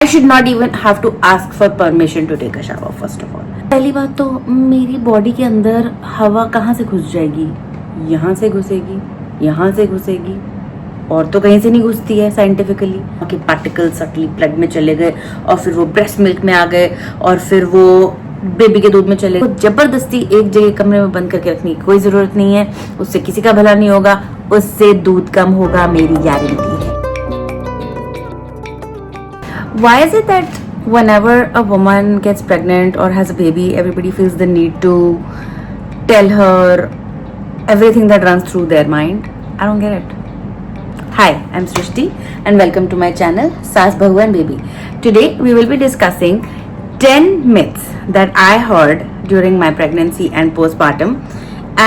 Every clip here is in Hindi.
I should not even have to ask for permission to take a shower first of all. पहली बात तो मेरी बॉडी के अंदर हवा कहाँ से घुस जाएगी? यहाँ से घुसेगी, यहाँ से घुसेगी, और तो कहीं से नहीं घुसती है साइंटिफिकली. कि पार्टिकल्स सटली ब्लड में चले गए और फिर वो ब्रेस्ट मिल्क में आ गए और फिर वो बेबी के दूध में चले गए. तो जबरदस्ती एक जगह कमरे में बंद करके रखने की कोई जरूरत नहीं है. उससे किसी का भला नहीं होगा, उससे दूध कम होगा, मेरी गारंटी है. Why is it that whenever a woman gets pregnant or has a baby, everybody feels the need to tell her everything that runs through their mind? I don't get it. Hi, I'm Srishti and welcome to my channel Saas Bahu and Baby. Today we will be discussing 10 myths that I heard during my pregnancy and postpartum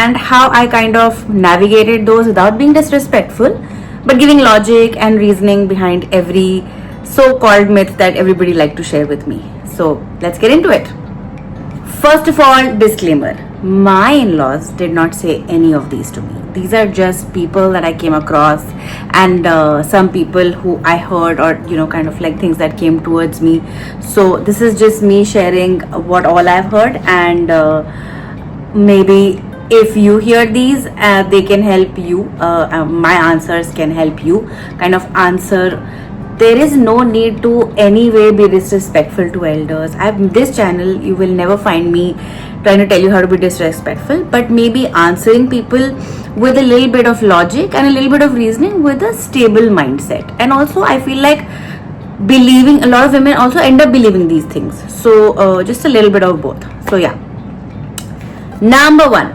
and how I kind of navigated those without being disrespectful but giving logic and reasoning behind every so-called myth that everybody like to share with me. So let's get into it. First of all, disclaimer. My in-laws did not say any of these to me. These are just people that I came across and some people who I heard or kind of like things that came towards me. So this is just me sharing what all I've heard and maybe if you hear these they can help you. My answers can help you kind of answer. There is no need to any way be disrespectful to elders. This channel, you will never find me trying to tell you how to be disrespectful, but maybe answering people with a little bit of logic and a little bit of reasoning with a stable mindset. And also, I feel like believing, a lot of women also end up believing these things. So, just a little bit of both. So, yeah. Number 1.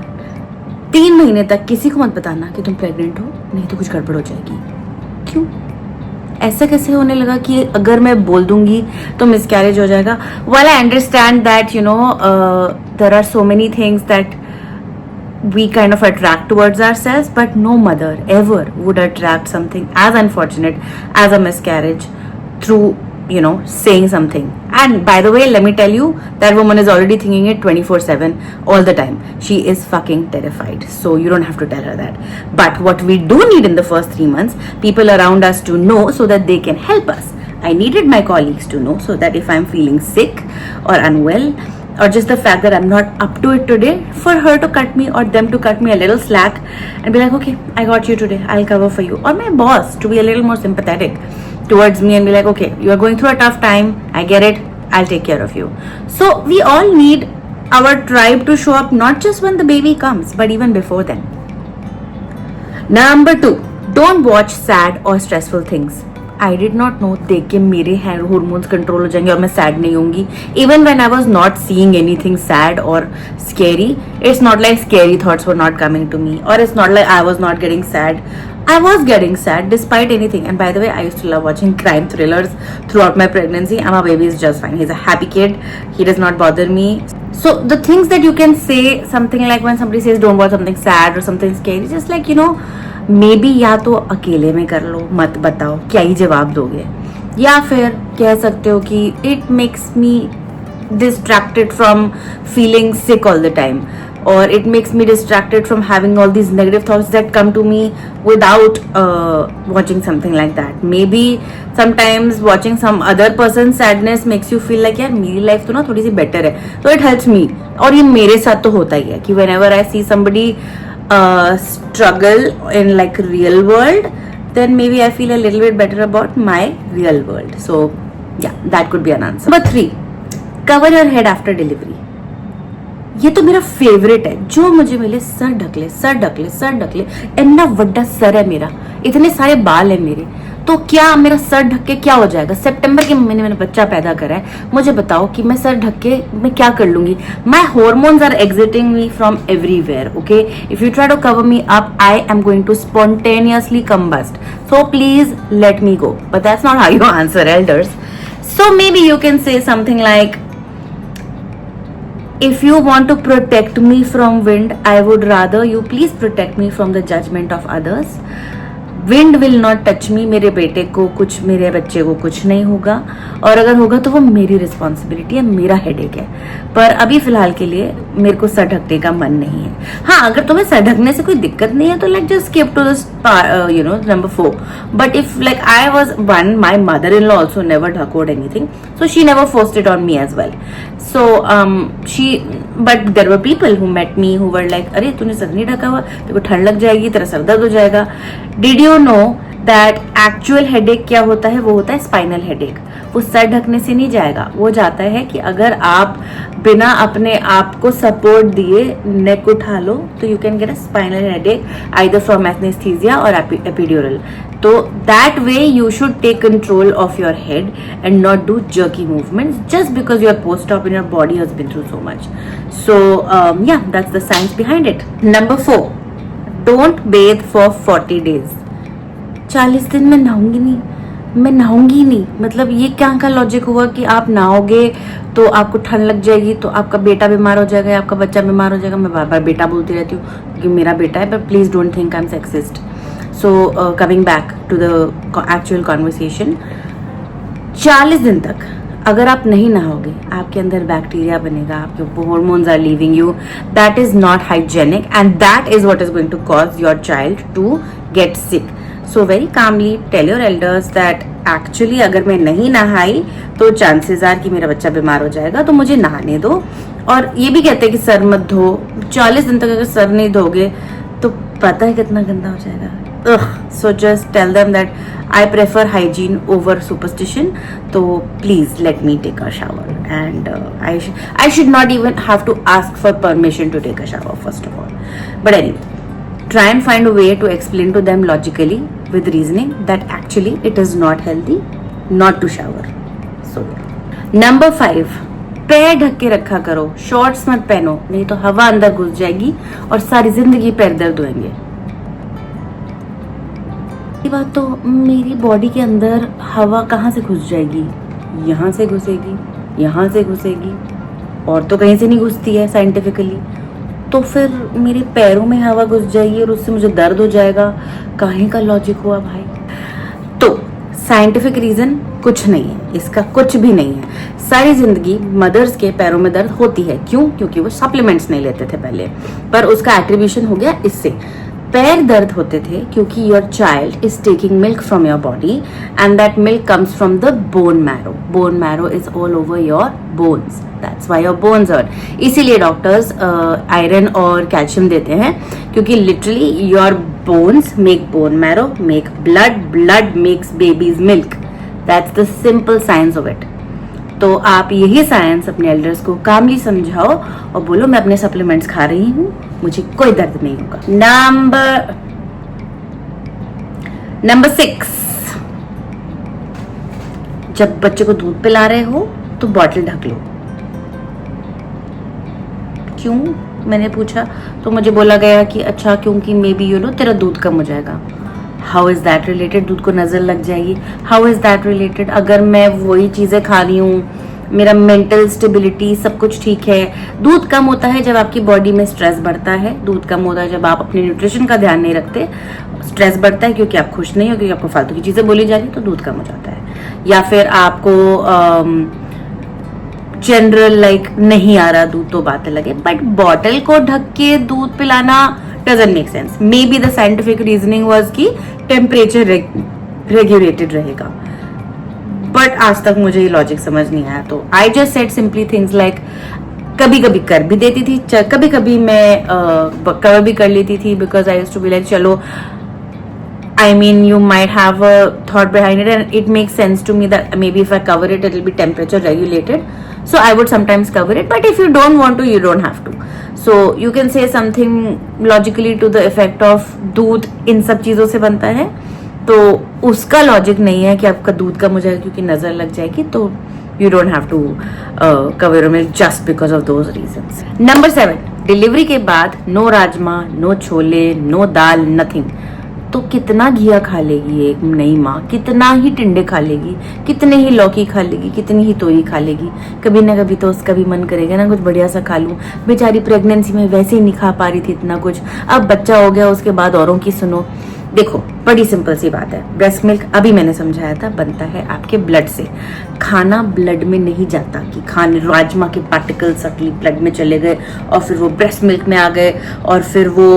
3 महीने तक किसी को मत बताना कि तुम प्रेग्नेंट हो, नहीं तो कुछ गड़बड़ हो जाएगी. क्यों? ऐसा कैसे होने लगा कि अगर मैं बोल दूंगी तो मिसकैरेज हो जाएगा? While I understand that there are so many things that we kind of attract towards ourselves, but no mother ever would attract something as unfortunate as a miscarriage through saying something. And by the way, let me tell you, that woman is already thinking it 24/7 all the time. She is fucking terrified, so you don't have to tell her that. But what we do need in the first 3 months, people around us to know so that they can help us. I needed my colleagues to know so that if I'm feeling sick or unwell or just the fact that I'm not up to it today, for her to cut me or them to cut me a little slack and be like, okay, I got you today, I'll cover for you. Or my boss to be a little more sympathetic towards me and be like, okay, you are going through a tough time, I get it, I'll take care of you. So we all need our tribe to show up not just when the baby comes but even before then. Number 2, don't watch sad or stressful things. I did not know देख के मेरे hormones control हो जाएंगे और मैं sad नहीं होंगी. Even when I was not seeing anything sad or scary, it's not like scary thoughts were not coming to me, or it's not like I was not getting sad. I was getting sad despite anything. And by the way, I used to love watching crime thrillers throughout my pregnancy, and my baby is just fine. He's a happy kid. He does not bother me. So the things that you can say, something like when somebody says don't watch something sad or something scary, just like maybe या तो अकेले में कर लो, मत बताओ, क्या ही जवाब दोगे, या फिर कह सकते हो कि it makes me distracted from feeling sick all the time, or it makes me distracted from having all these negative thoughts that come to me without watching something like that. Maybe sometimes watching some other person's sadness makes you feel like यार मेरी लाइफ तो ना थोड़ी सी better है, so it helps me. और ये मेरे साथ तो होता ही है कि whenever I see somebody struggle in like real world, then maybe I feel a little bit better about my real world. So yeah, that could be an answer. Number 3, cover your head after delivery. ये तो मेरा फेवरेट है. जो मुझे मिले सर ढकले, सर ढकले, सर ढकले. इतना बड़ा सर है मेरा, इतने सारे बाल है मेरे, तो क्या मेरा सर ढक के क्या हो जाएगा? सितंबर के महीने मैंने बच्चा पैदा करा है, मुझे बताओ कि मैं सर ढक के मैं क्या कर लूंगी? My hormones are exiting me from everywhere. Okay, if you try to cover me up, I am going to spontaneously combust. So please let me go. But that's not how you answer elders. So maybe you can say something like, if you want to protect me from wind, I would rather you please protect me from the judgment of others. Wind will not touch me, मेरे बेटे को कुछ, मेरे बच्चे को कुछ नहीं होगा, और अगर होगा तो वो मेरी रिस्पॉन्सिबिलिटी है, मेरा हेडेक है। पर अभी फिलहाल के लिए मेरे को सर ढकने का मन नहीं है। हाँ, अगर तुम्हें सर ढकने से कोई दिक्कत नहीं है तो like just skip to this number 4। But if like I was one, my mother in law also never ढकोड anything, so she never forced it on me as well. So but there were people who met me who were like, अरे तूने सर नहीं ढका हुआ, तेरे को ठंड लग जाएगी, तेरा सर दर्द हो जाएगा। Did you know that actual headache क्या होता है? वो होता है स्पाइनल हेडेक। वो सर ढकने से नहीं जाएगा, वो जाता है कि अगर आप बिना अपने आप को सपोर्ट दिए नेक उठा लो तो you can get a spinal headache either from anaesthesia or epidural. तो that way you should take control of your head and not do jerky movements just because your post op in your body has been through so much. So yeah, that's the science behind it. Number 4, don't bathe for 40 days। 40 दिन मैं नहाऊंगी नहीं, मैं नहाऊंगी नहीं, मतलब ये क्या का लॉजिक हुआ कि आप नहाओगे तो आपको ठंड लग जाएगी, तो आपका बेटा बीमार हो जाएगा या आपका बच्चा बीमार हो जाएगा। मैं बार बार बेटा बोलती रहती हूँ क्योंकि मेरा बेटा है, पर please don't think I am sexist. So coming back to the actual conversation, 40 दिन तक अगर आप नहीं नहाओगे आपके अंदर बैक्टीरिया बनेगा, आपके hormones are leaving you, that is not hygienic and that is what is going to cause your child to get sick. So very calmly tell your elders that actually अगर मैं नहीं नहाई तो चांसेस आर कि मेरा बच्चा बीमार हो जाएगा, तो मुझे नहाने दो। और ये भी कहते हैं कि सर मत धो, 40 दिन तक अगर सर नहीं धोगे तो पता है कितना गंदा हो जाएगा। So just tell them that I prefer hygiene over superstition. So please let me take a shower, and I should not even have to ask for permission to take a shower first of all. But anyway, try and find a way to explain to them logically with reasoning that actually it is not healthy not to shower. So number 5, पैर ढक के रखा करो, शॉर्ट्स मत पहनो, नहीं तो हवा अंदर घुस जाएगी और सारी जिंदगी पैर दर्द होंगे। ये बात तो मेरी बॉडी के अंदर हवा कहाँ से घुस जाएगी? यहाँ से घुसेगी, यहाँ से घुसेगी, और तो कहीं से नहीं घुसती है साइंटिफिकली। तो फिर मेरे पैरों में हवा घुस जाएगी और उससे मुझे दर्द हो जाएगा। काहे का लॉजिक हुआ भाई? तो साइंटिफिक रीजन कुछ नहीं है, इसका कुछ भी नहीं है। सारी जिंदगी मदर्स के पैरों में दर्द होती है, क्यों? क्योंकि वो सप्लीमेंट्स नहीं लेते थे पहले, पर उसका एट्रीब्यूशन हो गया इससे। पैर दर्द होते थे क्योंकि your child is taking milk from your body and that milk comes from the bone marrow. Bone marrow is all over your bones, that's why your bones hurt. इसीलिए डॉक्टर्स आयरन और कैल्शियम देते हैं, क्योंकि literally your bones make bone marrow, make blood, blood makes babies milk. That's the simple science of it. तो आप यही साइंस अपने एल्डर्स को कामली समझाओ और बोलो मैं अपने सप्लीमेंट्स खा रही हूँ, मुझे कोई दर्द नहीं होगा। नंबर 6, जब बच्चे को दूध पिला रहे हो तो बॉटल ढक लो। क्यों? मैंने पूछा तो मुझे बोला गया कि अच्छा क्योंकि मे बी तेरा दूध कम हो जाएगा। How is that related? दूध को नजर लग जाएगी। How is that related? अगर मैं वही चीजें खा रही हूँ, मेरा मेंटल स्टेबिलिटी सब कुछ ठीक है। दूध कम होता है जब आपकी बॉडी में स्ट्रेस बढ़ता है, दूध कम होता है जब आप अपने न्यूट्रिशन का ध्यान नहीं रखते। स्ट्रेस बढ़ता है क्योंकि आप खुश नहीं हो, क्योंकि आपको फालतू की चीजें बोली जा रही, तो दूध कम हो जाता है। या फिर आपको जनरल लाइक नहीं आ रहा दूध, तो बात अलग है, बट बॉटल को ढक के दूध पिलाना doesn't make sense. Maybe the scientific reasoning was कि टेम्परेचर रेगुलेटेड रहेगा, बट आज तक मुझे ये लॉजिक समझ नहीं आया। तो I just said simply things like कभी कभी कर भी देती थी, कभी कभी मैं कवर भी कर लेती थी, because I used to be like चलो, I mean you might have a thought behind it and it makes sense to me that maybe if I cover it will be temperature regulated, so I would sometimes cover it, but if you don't want to you don't have to. So you can say something logically to the effect of दूध इन सब चीजों से बनता है, तो उसका लॉजिक नहीं है कि आपका दूध कम हो जाएगा क्योंकि नजर लग जाएगी, तो you don't have to cover your milk just because of those reasons. Number 7, delivery के बाद no rajma, no chole, no dal, nothing. तो कितना घिया खा लेगी एक नई माँ, कितना ही टिंडे खा लेगी, कितने ही लौकी खा लेगी, कितनी ही तोरी खा लेगी। कभी ना कभी तो उसका भी मन करेगा ना कुछ बढ़िया सा खा लूं। बेचारी प्रेगनेंसी में वैसे ही नहीं खा पा रही थी इतना कुछ, अब बच्चा हो गया उसके बाद औरों की सुनो। देखो बड़ी सिंपल सी बात है, ब्रेस्ट मिल्क अभी मैंने समझाया था बनता है आपके ब्लड से। खाना ब्लड में नहीं जाता कि खाने राजमा के पार्टिकल्स सटली ब्लड में चले गए और फिर वो ब्रेस्ट मिल्क में आ गए और फिर वो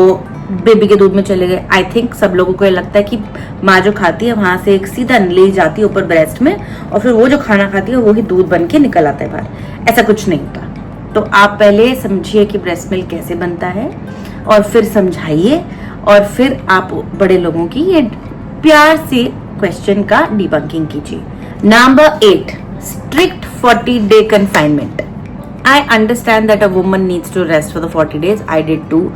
बेबी के दूध में चले गए। आई थिंक सब लोगों को ये लगता है कि माँ जो खाती है वहां से एक सीधा ले जाती है ऊपर ब्रेस्ट में और फिर वो जो खाना खाती है वही दूध बन के निकल आता है बाहर। ऐसा कुछ नहीं होता। तो आप पहले समझिए कि ब्रेस्ट मिल्क कैसे बनता है और फिर समझाइए और फिर आप बड़े लोगों की ये प्यार से क्वेश्चन का डिबंकिंग कीजिए। Number 8, strict 40-day confinement. I understand that a woman needs to rest for the 40 days. I did too.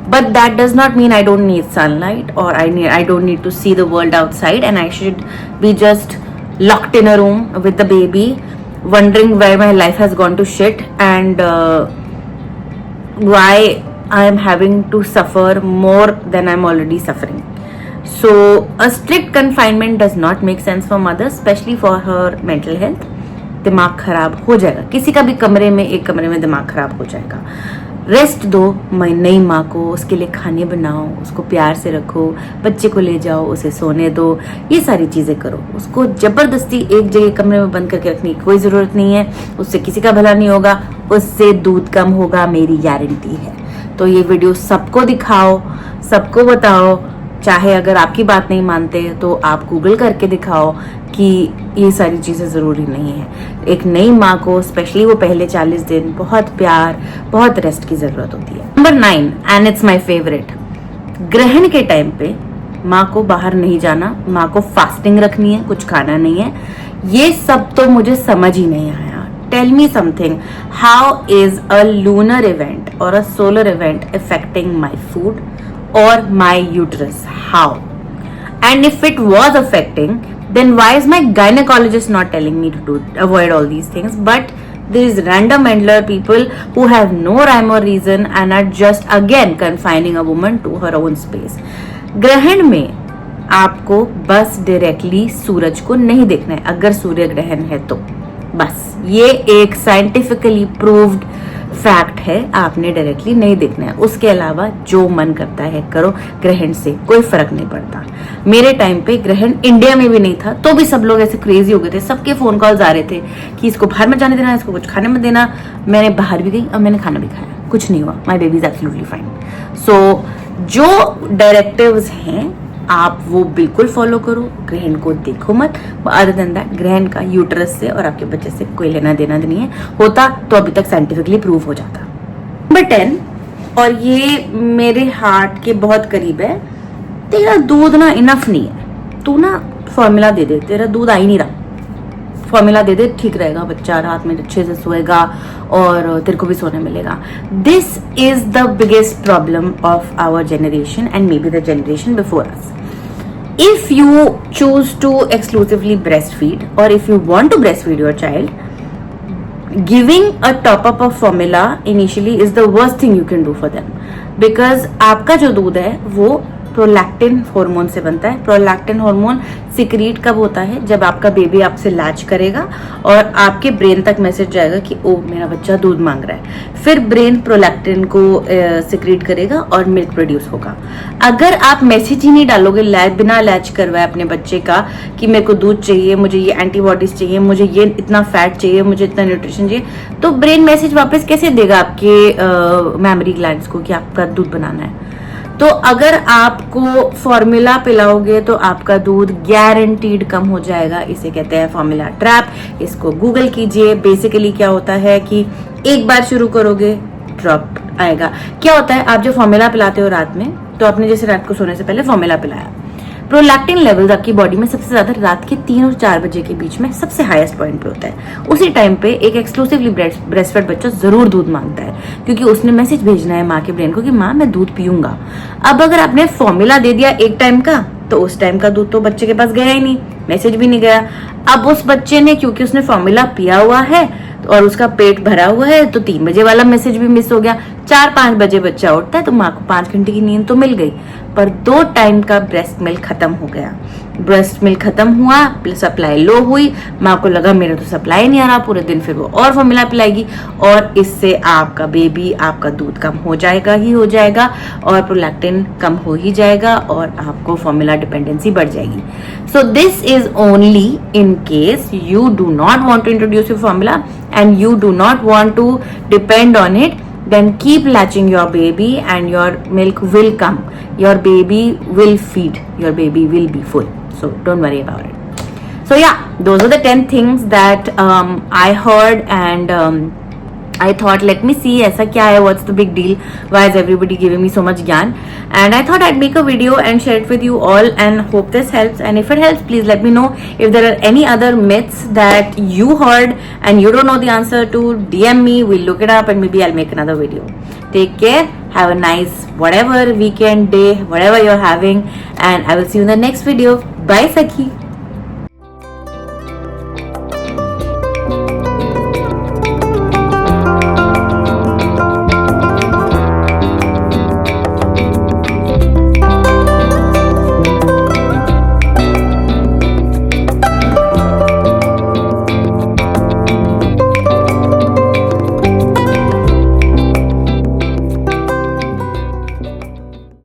But that does not mean I don't need sunlight or I don't need to see the world outside and I should be just locked in a room with the baby wondering where my life has gone to shit and why I am having to suffer more than I'm already suffering. So a strict confinement does not make sense for mothers, especially for her mental health. दिमाग खराब हो जाएगा, किसी का भी कमरे में एक कमरे में दिमाग खराब हो जाएगा। रेस्ट दो नई माँ को, उसके लिए खाने बनाओ, उसको प्यार से रखो, बच्चे को ले जाओ, उसे सोने दो, ये सारी चीजें करो। उसको जबरदस्ती एक जगह कमरे में बंद करके रखने की कोई जरूरत नहीं है, उससे किसी का भला नहीं होगा, उससे दूध कम होगा, मेरी गारंटी है। तो ये वीडियो सबको दिखाओ, सबको बताओ, चाहे अगर आपकी बात नहीं मानते तो आप गूगल करके दिखाओ कि ये सारी चीजें जरूरी नहीं है। एक नई माँ को स्पेशली वो पहले 40 दिन बहुत प्यार, बहुत रेस्ट की जरूरत होती है। Number 9 and it's my favourite, ग्रहण के टाइम पे माँ को बाहर नहीं जाना, माँ को फास्टिंग रखनी है, कुछ खाना नहीं है। ये सब तो मुझे समझ ही नहीं आया। Tell me something. How is a lunar event or a solar event affecting my food or my uterus? How? And if it was affecting, then why is my gynecologist not telling me to avoid all these things? But these random handler people who have no rhyme or reason and are just again confining a woman to her own space. ग्रहण में आपको बस डायरेक्टली सूरज को नहीं देखना है, अगर सूर्य ग्रहण है तो बस ये एक साइंटिफिकली प्रूव्ड फैक्ट है, आपने डायरेक्टली नहीं देखना है। उसके अलावा जो मन करता है करो, ग्रहण से कोई फर्क नहीं पड़ता। मेरे टाइम पे ग्रहण इंडिया में भी नहीं था तो भी सब लोग ऐसे क्रेजी हो गए थे, सबके फोन कॉल्स आ रहे थे कि इसको बाहर मत जाने देना, इसको कुछ खाने मत देना। मैंने बाहर भी गई और मैंने खाना भी खाया, कुछ नहीं हुआ, my baby is absolutely fine. So जो डायरेक्टिव्स हैं आप वो बिल्कुल फॉलो करो, ग्रहण को देखो मत। अदर देन दैट ग्रहण का यूटरस से और आपके बच्चे से कोई लेना देना नहीं है, होता तो अभी तक साइंटिफिकली प्रूव हो जाता। नंबर 10, और ये मेरे हार्ट के बहुत करीब है, तेरा दूध ना इनफ नहीं है, तू ना फॉर्मूला दे दे, तेरा दूध आ ही नहीं रहा, फॉर्मूला दे दे, ठीक रहेगा, बच्चा रात में अच्छे से सोएगा और तेरे को भी सोने मिलेगा। This is the biggest problem of our generation and maybe the generation before us. If you choose to exclusively breastfeed or if you want to breastfeed your child, giving a top up of formula initially is the worst thing you can do for them, because आपका जो दूध है वो प्रोलैक्टिन हार्मोन से बनता है। प्रोलैक्टिन हार्मोन सिक्रीट कब होता है? जब आपका बेबी आपसे लैच करेगा और आपके ब्रेन तक मैसेज जाएगा कि ओ मेरा बच्चा दूध मांग रहा है, फिर ब्रेन प्रोलैक्टिन को सिक्रीट करेगा और मिल्क प्रोड्यूस होगा। अगर आप मैसेज ही नहीं डालोगे बिना लैच करवाए अपने बच्चे का कि मेरे को दूध चाहिए, मुझे ये एंटीबॉडीज चाहिए, मुझे ये इतना फैट चाहिए, मुझे इतना न्यूट्रिशन चाहिए, तो ब्रेन मैसेज वापस कैसे देगा आपके मेमोरी ग्लैंड्स को कि आपका दूध बनाना है? तो अगर आपको फॉर्मूला पिलाओगे तो आपका दूध गारंटीड कम हो जाएगा। इसे कहते हैं फॉर्मूला ट्रैप। इसको गूगल कीजिए। बेसिकली क्या होता है कि एक बार शुरू करोगे ड्रॉप आएगा। क्या होता है, आप जो फॉर्मूला पिलाते हो रात में, तो आपने जैसे रात को सोने से पहले फॉर्मूला पिलाया, प्रोलैक्टिन लेवल्स आपकी बॉडी में सबसे ज्यादा रात के 3 और 4 बजे के बीच में सबसे हाईएस्ट पॉइंट पे होता है। उसी टाइम पे एक एक्सक्लूसिवली ब्रेस्टफेड बच्चा जरूर दूध मांगता है, क्योंकि उसने मैसेज भेजना है माँ के ब्रेन को कि माँ मैं दूध पीऊंगा। अब अगर आपने फॉर्मूला दे दिया एक टाइम का, तो उस टाइम का दूध तो बच्चे के पास गया ही नहीं, मैसेज भी नहीं गया। अब उस बच्चे ने, क्योंकि उसने फॉर्मूला पिया हुआ है और उसका पेट भरा हुआ है, तो 3 बजे वाला मैसेज भी मिस हो गया। 4-5 बजे बच्चा उठता है तो माँ को 5 घंटे की नींद तो मिल गई, पर 2 टाइम का ब्रेस्ट मिल्क खत्म हो गया। ब्रेस्ट मिल्क खत्म हुआ, सप्लाई लो हुई, माँ को लगा मेरा तो सप्लाई नहीं आ रहा, पूरे दिन फिर वो और फॉर्मूला पिलाएगी और इससे आपका बेबी, आपका दूध कम हो जाएगा ही हो जाएगा और प्रोलैक्टिन कम हो ही जाएगा और आपको फॉर्मूला डिपेंडेंसी बढ़ जाएगी. So this is only in case you do not want to introduce your formula and you do not want to depend on it, then keep latching your baby and your milk will come, your baby will feed, your baby will be full, so don't worry about it. So yeah, those are the 10 things that I heard and I thought, let me see aisa kya hai, what's the big deal, why is everybody giving me so much gyan, and I thought I'd make a video and share it with you all and hope this helps. And if it helps, please let me know. If there are any other myths that you heard and you don't know the answer to, DM me, we'll look it up and maybe I'll make another video. Take care, have a nice whatever weekend, day, whatever you're having, and I will see you in the next video. Bye Sakhi.